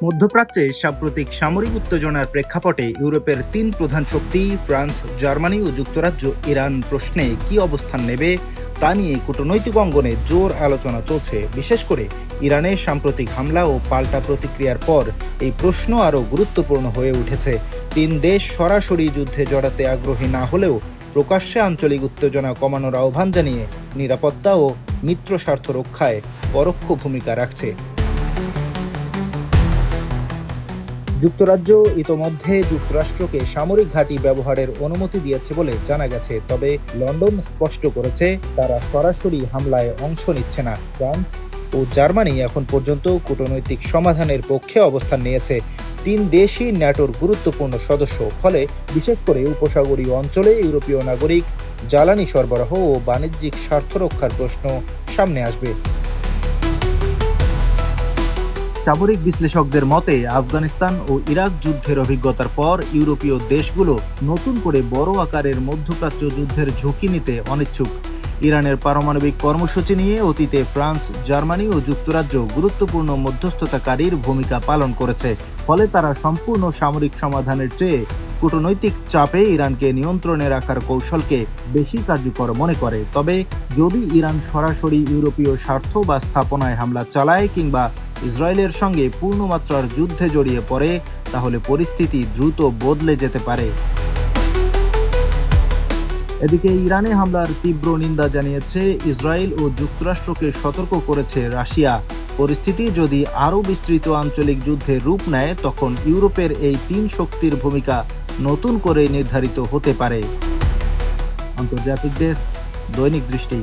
মধ্যপ্রাচ্যে সাম্প্রতিক সামরিক উত্তেজনার প্রেক্ষাপটে ইউরোপের তিন প্রধান শক্তি ফ্রান্স, জার্মানি ও যুক্তরাজ্য ইরান প্রশ্নে কী অবস্থান নেবে তা নিয়ে কূটনৈতিক অঙ্গনে জোর আলোচনা চলছে। বিশেষ করে ইরানের সাম্প্রতিক হামলা ও পাল্টা প্রতিক্রিয়ার পর এই প্রশ্ন আরও গুরুত্বপূর্ণ হয়ে উঠেছে। তিন দেশ সরাসরি যুদ্ধে জড়াতে আগ্রহী না হলেও প্রকাশ্যে আঞ্চলিক উত্তেজনা কমানোর আহ্বান জানিয়ে নিরাপত্তা ও মিত্র স্বার্থ রক্ষায় পরোক্ষ ভূমিকা রাখছে। যুক্তরাজ্য ইতোমধ্যে যুক্তরাষ্ট্রকে সামরিক ঘাঁটি ব্যবহারের অনুমতি দিয়েছে বলে জানা গেছে, তবে লন্ডন স্পষ্ট করেছে তারা সরাসরি হামলায় অংশ নিচ্ছে না। ফ্রান্স ও জার্মানি এখন পর্যন্ত কূটনৈতিক সমাধানের পক্ষে অবস্থান নিয়েছে। তিন দেশই ন্যাটোর গুরুত্বপূর্ণ সদস্য, ফলে বিশেষ করে উপসাগরীয় অঞ্চলে ইউরোপীয় নাগরিক, জ্বালানি সরবরাহ ও বাণিজ্যিক স্বার্থ রক্ষার প্রশ্ন সামনে আসবে। সামরিক বিশ্লেষকদের মতে আফগানিস্তান ও ইরাক যুদ্ধের অভিজ্ঞতার পর ইউরোপীয় দেশগুলো নতুন করে বড় আকারের মধ্যপ্রাচ্য যুদ্ধের ঝুঁকি নিতে অনিচ্ছুক। ইরানের পারমাণবিক কর্মসূচি নিয়ে অতীতে ফ্রান্স, জার্মানি ও যুক্তরাজ্য গুরুত্বপূর্ণ মধ্যস্থতাকারীর ভূমিকা পালন করেছে। ফলে তারা সম্পূর্ণ সামরিক সমাধানের চেয়ে কূটনৈতিক চাপে ইরানকে নিয়ন্ত্রণে রাখার কৌশলকে বেশি কার্যকর মনে করে। তবে যদি ইরান সরাসরি ইউরোপীয় স্বার্থ বা স্থাপনায় হামলা চালায় কিংবা ইসরায়েলের সঙ্গে পূর্ণমাত্রার যুদ্ধে জড়িয়ে পড়ে, তাহলে পরিস্থিতি দ্রুত বদলে যেতে পারে। এদিকে ইরানে হামলার তীব্র নিন্দা জানিয়েছে ইসরায়েল ও যুক্তরাষ্ট্রকে সতর্ক করেছে রাশিয়া। পরিস্থিতি যদি আরও বিস্তৃত আঞ্চলিক যুদ্ধের রূপ নেয়, তখন ইউরোপের এই তিন শক্তির ভূমিকা নতুন করে নির্ধারিত হতে পারে। আন্তর্জাতিক ডেস্ক, দৈনিক দৃষ্টি।